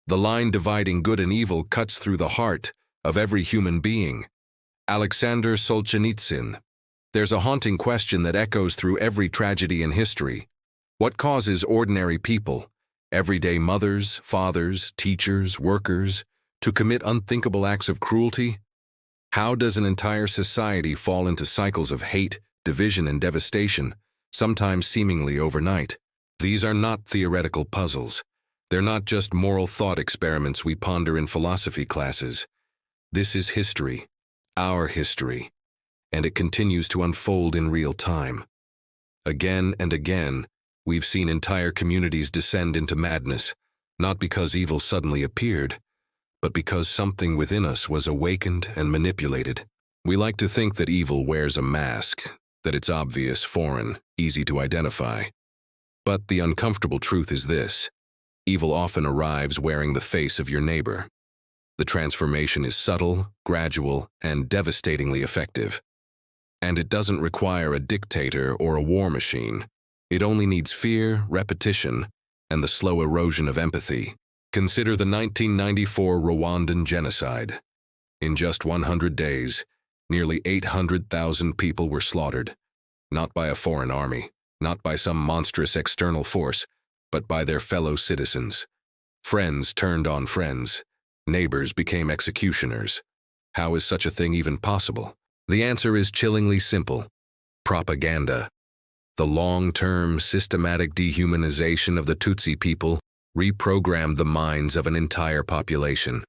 The line dividing good and evil cuts through the heart of every human being. Alexander Solzhenitsyn. There's a haunting question that echoes through every tragedy in history. What causes ordinary people, everyday mothers, fathers, teachers, workers, to commit unthinkable acts of cruelty? How does an entire society fall into cycles of hate, division, and devastation, sometimes seemingly overnight? These are not theoretical puzzles. They're not just moral thought experiments we ponder in philosophy classes. This is history, our history, and it continues to unfold in real time. Again and again, we've seen entire communities descend into madness, not because evil suddenly appeared, but because something within us was awakened and manipulated. We like to think that evil wears a mask, that it's obvious, foreign, easy to identify. But the uncomfortable truth is this: evil often arrives wearing the face of your neighbor. The transformation is subtle, gradual, and devastatingly effective. And it doesn't require a dictator or a war machine. It only needs fear, repetition, and the slow erosion of empathy. Consider the 1994 Rwandan genocide. In just 100 days, nearly 800,000 people were slaughtered, not by a foreign army, not by some monstrous external force, but by their fellow citizens. Friends turned on friends. Neighbors became executioners. How is such a thing even possible? The answer is chillingly simple: propaganda. The long-term, systematic dehumanization of the Tutsi people reprogrammed the minds of an entire population.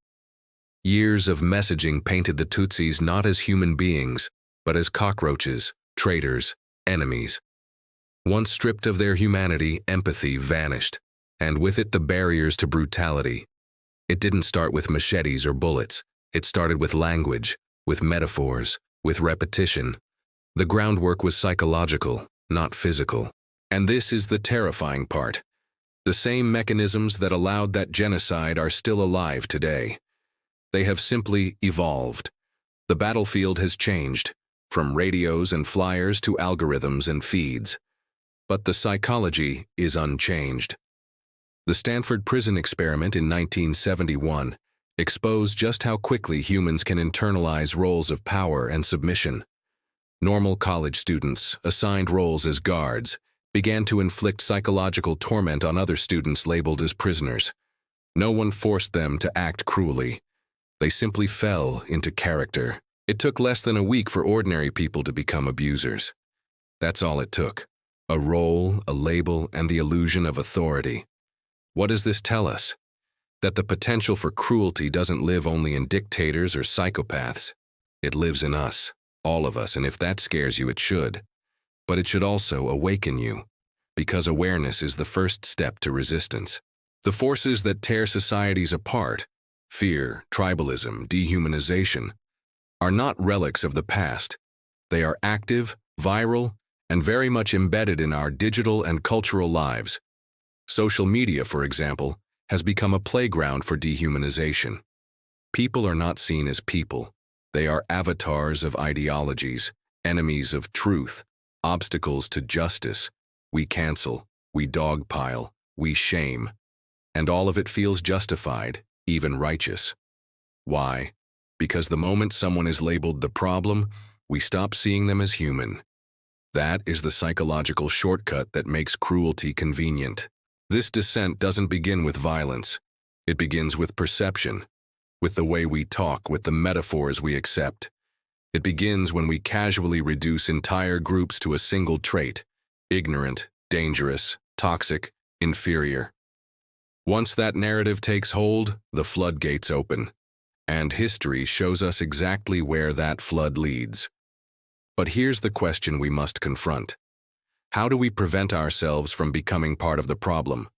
Years of messaging painted the Tutsis not as human beings, but as cockroaches, traitors, enemies. Once stripped of their humanity, empathy vanished, and with it the barriers to brutality. It didn't start with machetes or bullets. It started with language, with metaphors, with repetition. The groundwork was psychological, not physical. And this is the terrifying part. The same mechanisms that allowed that genocide are still alive today. They have simply evolved. The battlefield has changed, from radios and flyers to algorithms and feeds. But the psychology is unchanged. The Stanford prison experiment in 1971 exposed just how quickly humans can internalize roles of power and submission. Normal college students, assigned roles as guards, began to inflict psychological torment on other students labeled as prisoners. No one forced them to act cruelly. They simply fell into character. It took less than a week for ordinary people to become abusers. That's all it took. A role, a label, and the illusion of authority. What does this tell us? That the potential for cruelty doesn't live only in dictators or psychopaths. It lives in us, all of us, and if that scares you, it should. But it should also awaken you, because awareness is the first step to resistance. The forces that tear societies apart, fear, tribalism, dehumanization, are not relics of the past. They are active, viral, and very much embedded in our digital and cultural lives. Social media, for example, has become a playground for dehumanization. People are not seen as people. They are avatars of ideologies, enemies of truth, obstacles to justice. We cancel, we dogpile, we shame. And all of it feels justified, even righteous. Why? Because the moment someone is labeled the problem, we stop seeing them as human. That is the psychological shortcut that makes cruelty convenient. This descent doesn't begin with violence. It begins with perception, with the way we talk, with the metaphors we accept. It begins when we casually reduce entire groups to a single trait: ignorant, dangerous, toxic, inferior. Once that narrative takes hold, the floodgates open, and history shows us exactly where that flood leads. But here's the question we must confront. How do we prevent ourselves from becoming part of the problem?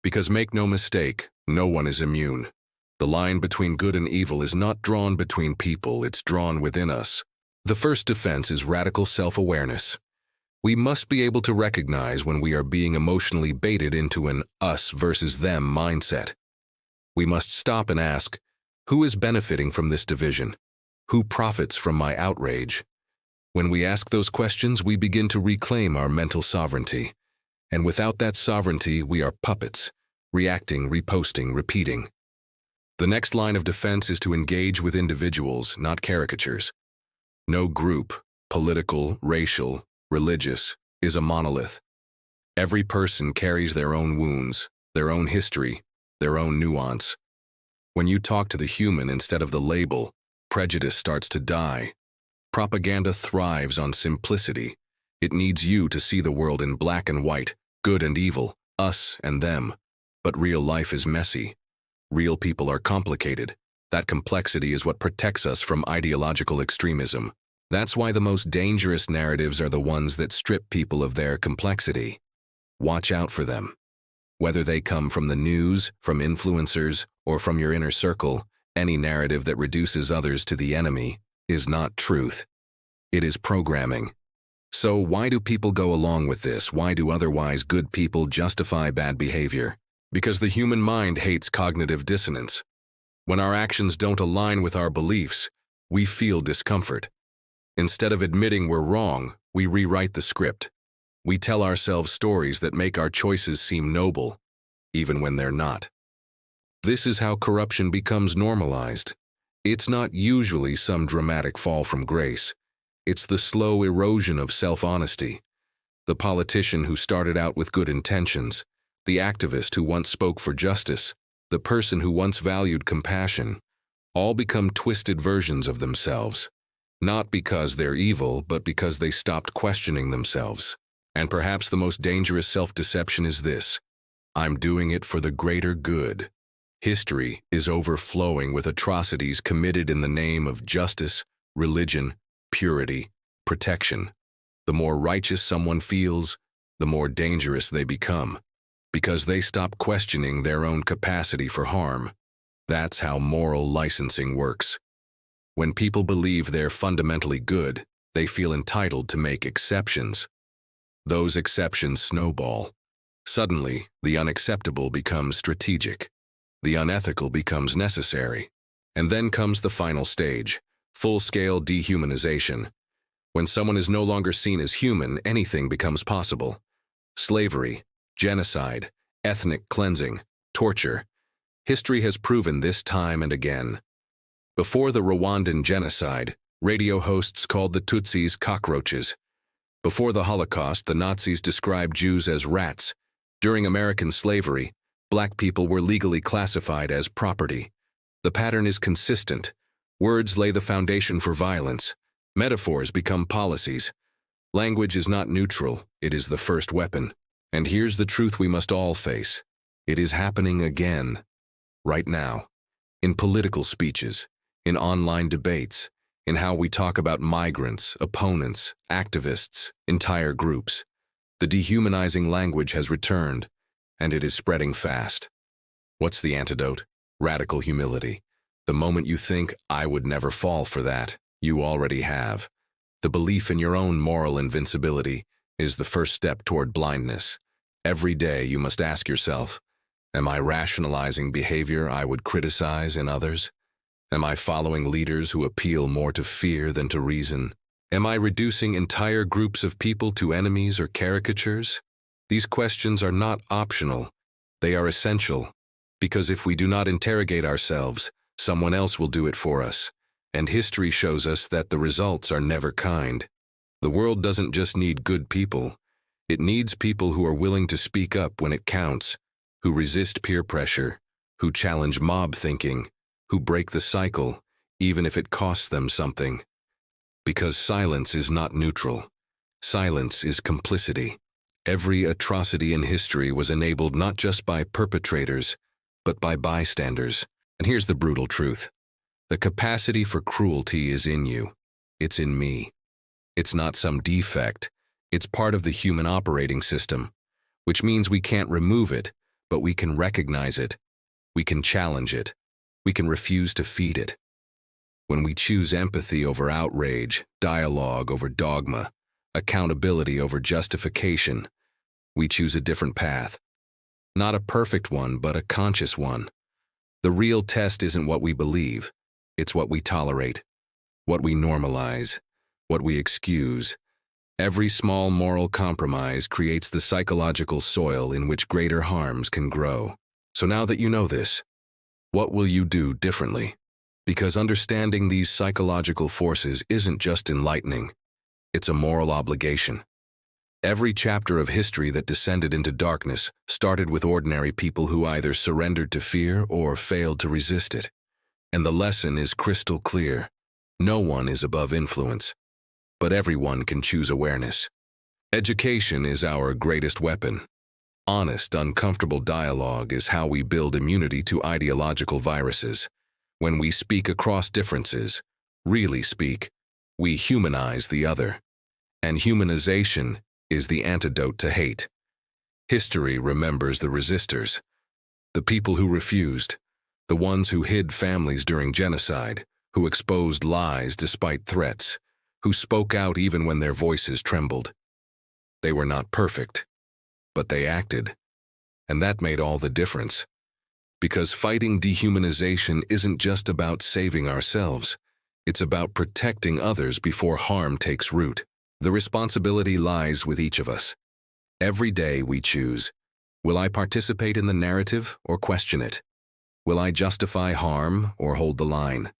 Because make no mistake, no one is immune. The line between good and evil is not drawn between people, it's drawn within us. The first defense is radical self-awareness. We must be able to recognize when we are being emotionally baited into an us versus them mindset. We must stop and ask, who is benefiting from this division? Who profits from my outrage? When we ask those questions, we begin to reclaim our mental sovereignty. And without that sovereignty, we are puppets, reacting, reposting, repeating. The next line of defense is to engage with individuals, not caricatures. No group, political, racial, religious, is a monolith. Every person carries their own wounds, their own history, their own nuance. When you talk to the human instead of the label, prejudice starts to die. Propaganda thrives on simplicity. It needs you to see the world in black and white, good and evil, us and them. But real life is messy. Real people are complicated. That complexity is what protects us from ideological extremism. That's why the most dangerous narratives are the ones that strip people of their complexity. Watch out for them. Whether they come from the news, from influencers, or from your inner circle, any narrative that reduces others to the enemy is not truth. It is programming. So why do people go along with this? Why do otherwise good people justify bad behavior? Because the human mind hates cognitive dissonance. When our actions don't align with our beliefs, we feel discomfort. Instead of admitting we're wrong, we rewrite the script. We tell ourselves stories that make our choices seem noble, even when they're not. This is how corruption becomes normalized. It's not usually some dramatic fall from grace. It's the slow erosion of self-honesty. The politician who started out with good intentions, the activist who once spoke for justice, the person who once valued compassion, all become twisted versions of themselves. Not because they're evil, but because they stopped questioning themselves. And perhaps the most dangerous self-deception is this: I'm doing it for the greater good. History is overflowing with atrocities committed in the name of justice, religion, purity, protection. The more righteous someone feels, the more dangerous they become, because they stop questioning their own capacity for harm. That's how moral licensing works. When people believe they're fundamentally good, they feel entitled to make exceptions. Those exceptions snowball. Suddenly, the unacceptable becomes strategic. The unethical becomes necessary. And then comes the final stage, full-scale dehumanization. When someone is no longer seen as human, anything becomes possible. Slavery, genocide, ethnic cleansing, torture. History has proven this time and again. Before the Rwandan genocide, radio hosts called the Tutsis cockroaches. Before the Holocaust, the Nazis described Jews as rats. During American slavery, black people were legally classified as property. The pattern is consistent. Words lay the foundation for violence. Metaphors become policies. Language is not neutral, it is the first weapon. And here's the truth we must all face. It is happening again. Right now. In political speeches, in online debates, in how we talk about migrants, opponents, activists, entire groups. The dehumanizing language has returned, and it is spreading fast. What's the antidote? Radical humility. The moment you think, I would never fall for that, you already have. The belief in your own moral invincibility is the first step toward blindness. Every day you must ask yourself, am I rationalizing behavior I would criticize in others? Am I following leaders who appeal more to fear than to reason? Am I reducing entire groups of people to enemies or caricatures? These questions are not optional. They are essential. Because if we do not interrogate ourselves, someone else will do it for us. And history shows us that the results are never kind. The world doesn't just need good people. It needs people who are willing to speak up when it counts, who resist peer pressure, who challenge mob thinking, who break the cycle, even if it costs them something. Because silence is not neutral. Silence is complicity. Every atrocity in history was enabled not just by perpetrators, but by bystanders. And here's the brutal truth. The capacity for cruelty is in you. It's in me. It's not some defect. It's part of the human operating system, which means we can't remove it, but we can recognize it. We can challenge it. We can refuse to feed it. When we choose empathy over outrage, dialogue over dogma, accountability over justification, we choose a different path. Not a perfect one, but a conscious one. The real test isn't what we believe, it's what we tolerate, what we normalize, what we excuse. Every small moral compromise creates the psychological soil in which greater harms can grow. So now that you know this, What will you do differently? Because understanding these psychological forces isn't just enlightening, it's a moral obligation. Every chapter of history that descended into darkness started with ordinary people who either surrendered to fear or failed to resist it. And the lesson is crystal clear. No one is above influence, but everyone can choose awareness. Education is our greatest weapon. Honest, uncomfortable dialogue is how we build immunity to ideological viruses. When we speak across differences, really speak, we humanize the other. And humanization is the antidote to hate. History remembers the resistors, the people who refused, the ones who hid families during genocide, who exposed lies despite threats, who spoke out even when their voices trembled. They were not perfect, but they acted, and that made all the difference. Because fighting dehumanization isn't just about saving ourselves, it's about protecting others before harm takes root. The responsibility lies with each of us. Every day we choose, will I participate in the narrative or question it? Will I justify harm or hold the line?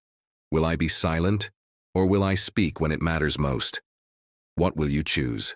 Will I be silent or will I speak when it matters most? What will you choose?